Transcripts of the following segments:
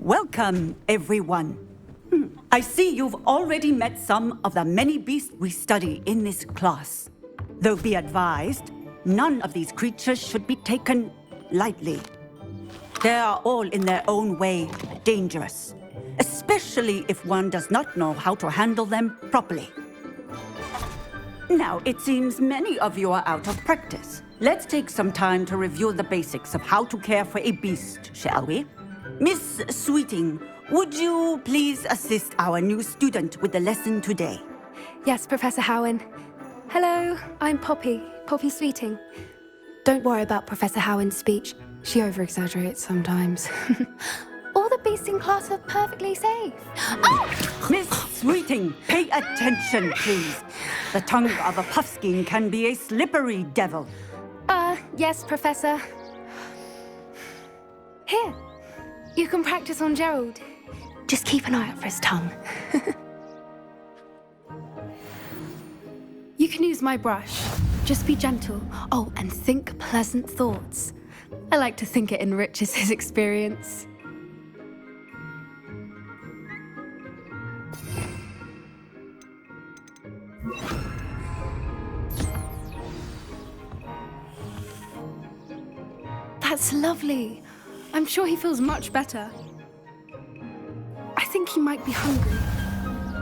Welcome, everyone. I see you've already met some of the many beasts we study in this class. Though be advised, none of these creatures should be taken lightly. They are all in their own way dangerous, especially if one does not know how to handle them properly. Now, it seems many of you are out of practice. Let's take some time to review the basics of how to care for a beast, shall we? Miss Sweeting, would you please assist our new student with the lesson today? Yes, Professor Howin. Hello, I'm Poppy Sweeting. Don't worry about Professor Howin's speech. She over-exaggerates sometimes. All the beasts in class are perfectly safe. Oh! Miss Sweeting, pay attention, please. The tongue of a puffskein can be a slippery devil. Yes, Professor. Here, you can practice on Gerald. Just keep an eye out for his tongue. You can use my brush. Just be gentle. Oh, and think pleasant thoughts. I like to think it enriches his experience. That's lovely. I'm sure he feels much better. I think he might be hungry.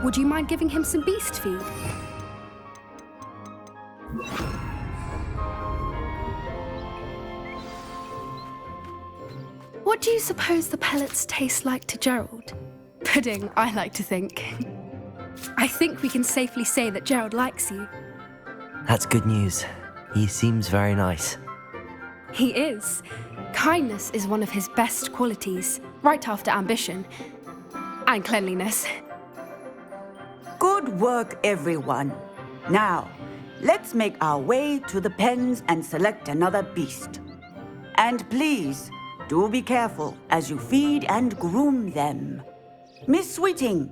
Would you mind giving him some beast feed? What do you suppose the pellets taste like to Gerald? Pudding, I like to think. I think we can safely say that Gerald likes you. That's good news. He seems very nice. He is. Kindness is one of his best qualities, right after ambition. And cleanliness. Good work, everyone. Now, let's make our way to the pens and select another beast. And please, do be careful as you feed and groom them. Miss Sweeting,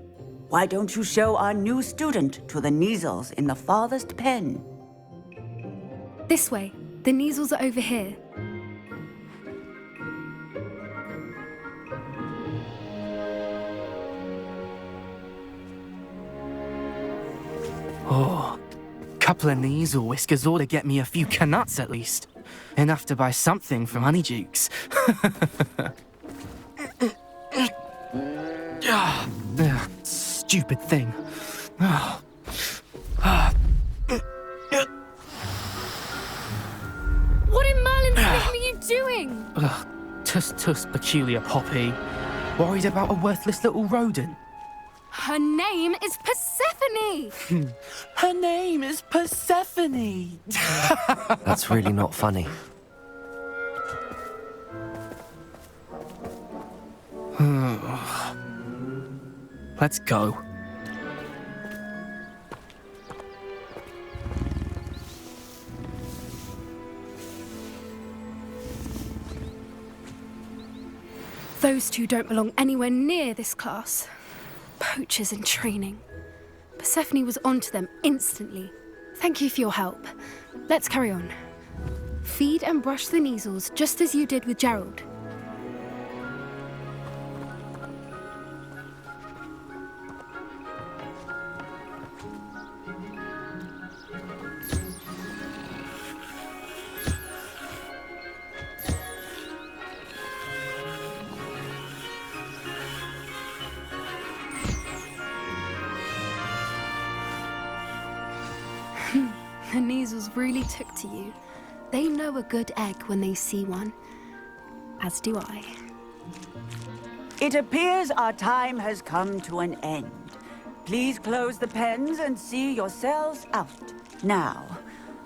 why don't you show our new student to the Kneazles in the farthest pen? This way. The Kneazles are over here. Oh, couple of Kneazle whiskers ought to get me a few canuts at least. Enough to buy something from Honeydukes. Stupid thing. What in Merlin's name are you doing? Tuss, peculiar Poppy. Worried about a worthless little rodent. Her name is Persephone! Her name is Persephone! That's really not funny. Let's go. Those two don't belong anywhere near this class. Poachers in training. Persephone was onto them instantly. Thank you for your help. Let's carry on. Feed and brush the Kneazles just as you did with Gerald. The Kneazles really took to you. They know a good egg when they see one. As do I. It appears our time has come to an end. Please close the pens and see yourselves out. Now,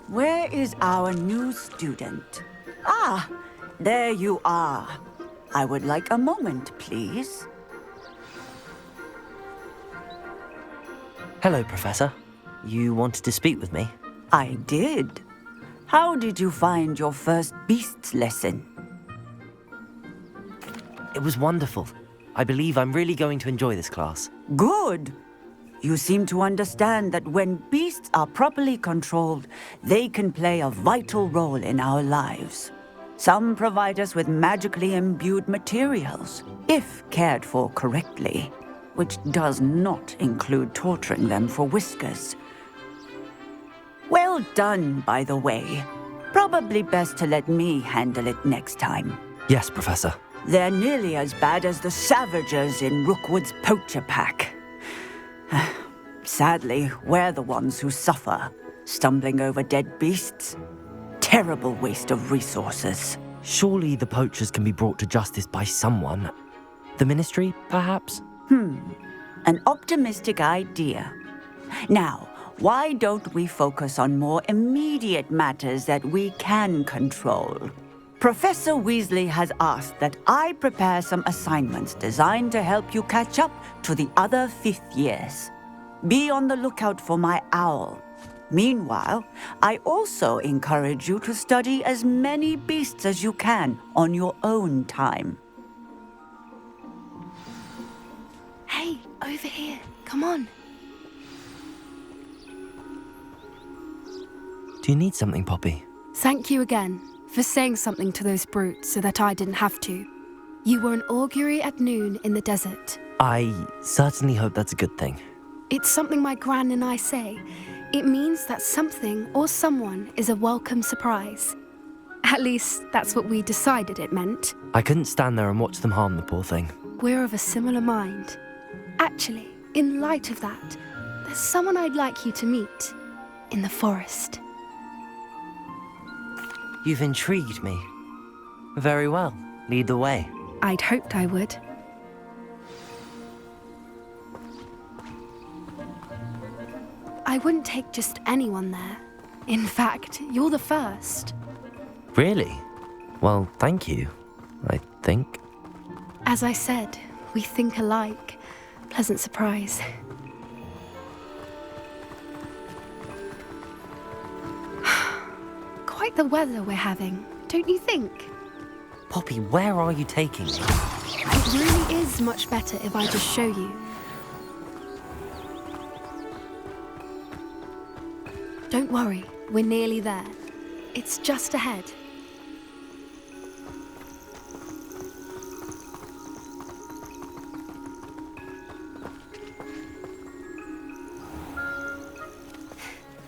where is our new student? Ah, there you are. I would like a moment, please. Hello, Professor. You wanted to speak with me? I did. How did you find your first beasts lesson? It was wonderful. I believe I'm really going to enjoy this class. Good. You seem to understand that when beasts are properly controlled, they can play a vital role in our lives. Some provide us with magically imbued materials, if cared for correctly, which does not include torturing them for whiskers. Well done, by the way. Probably best to let me handle it next time. Yes, Professor. They're nearly as bad as the Savagers in Rookwood's poacher pack. Sadly, we're the ones who suffer, stumbling over dead beasts. Terrible waste of resources. Surely the poachers can be brought to justice by someone. The Ministry, perhaps? An optimistic idea. Now, why don't we focus on more immediate matters that we can control? Professor Weasley has asked that I prepare some assignments designed to help you catch up to the other 5th years. Be on the lookout for my owl. Meanwhile, I also encourage you to study as many beasts as you can on your own time. Hey, over here. Come on. Do you need something, Poppy? Thank you again for saying something to those brutes so that I didn't have to. You were an augury at noon in the desert. I certainly hope that's a good thing. It's something my gran and I say. It means that something or someone is a welcome surprise. At least, that's what we decided it meant. I couldn't stand there and watch them harm the poor thing. We're of a similar mind. Actually, in light of that, there's someone I'd like you to meet. In the forest. You've intrigued me. Very well. Lead the way. I'd hoped I would. I wouldn't take just anyone there. In fact, you're the first. Really? Well, thank you, I think. As I said, we think alike. Pleasant surprise. Quite the weather we're having, don't you think? Poppy, where are you taking me? It really is much better if I just show you. Don't worry, we're nearly there. It's just ahead.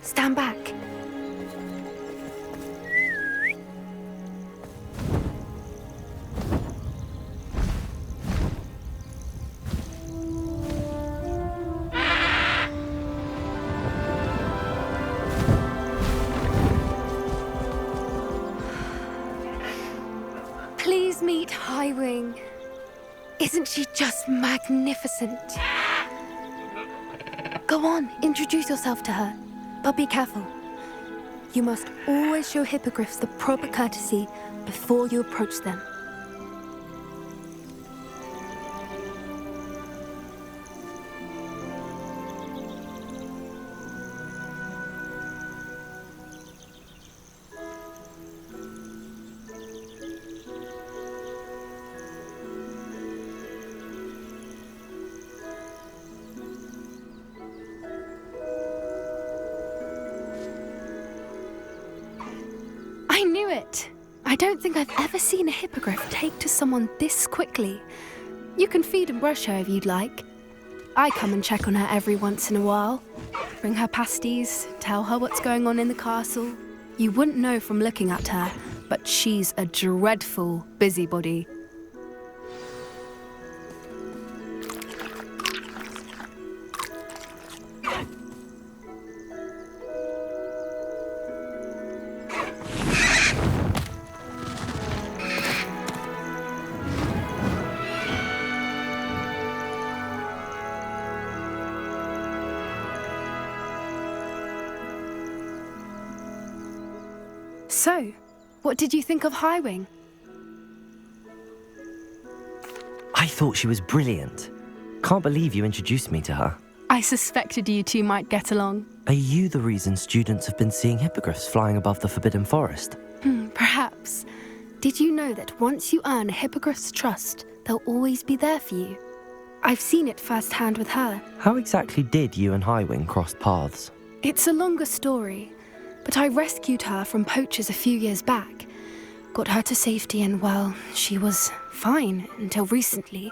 Stand back. Please meet Highwing. Isn't she just magnificent? Go on, introduce yourself to her. But be careful. You must always show hippogriffs the proper courtesy before you approach them. I knew it! I don't think I've ever seen a hippogriff take to someone this quickly. You can feed and brush her if you'd like. I come and check on her every once in a while. Bring her pasties, tell her what's going on in the castle. You wouldn't know from looking at her, but she's a dreadful busybody. So, what did you think of Highwing? I thought she was brilliant. Can't believe you introduced me to her. I suspected you two might get along. Are you the reason students have been seeing hippogriffs flying above the Forbidden Forest? Perhaps. Did you know that once you earn a hippogriff's trust, they'll always be there for you? I've seen it firsthand with her. How exactly did you and Highwing cross paths? It's a longer story, but I rescued her from poachers a few years back. got her to safety and, well, she was fine until recently.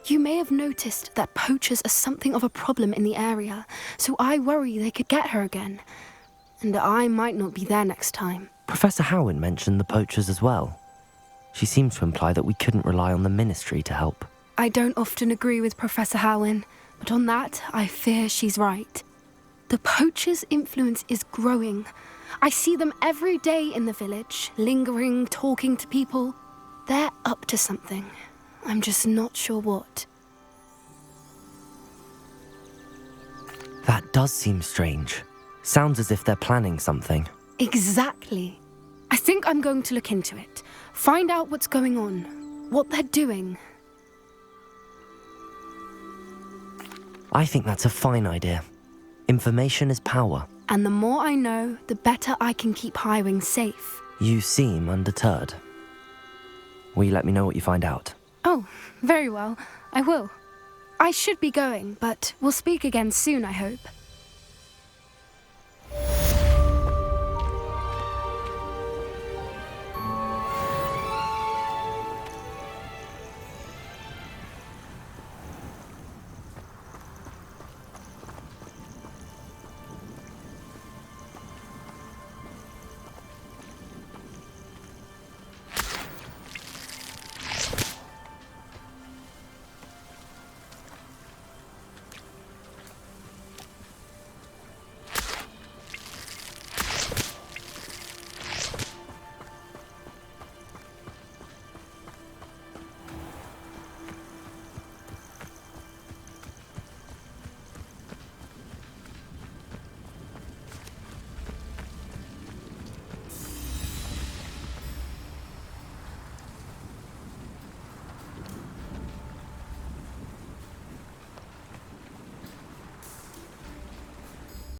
You may have noticed that poachers are something of a problem in the area, so I worry they could get her again. And I might not be there next time. Professor Howin mentioned the poachers as well. She seemed to imply that we couldn't rely on the Ministry to help. I don't often agree with Professor Howin, but on that, I fear she's right. The poachers' influence is growing. I see them every day in the village, lingering, talking to people. They're up to something. I'm just not sure what. That does seem strange. Sounds as if they're planning something. Exactly. I think I'm going to look into it. Find out what's going on, what they're doing. I think that's a fine idea. Information is power. And the more I know, the better I can keep Highwing safe. You seem undeterred. Will you let me know what you find out? Oh, very well. I will. I should be going, but we'll speak again soon, I hope.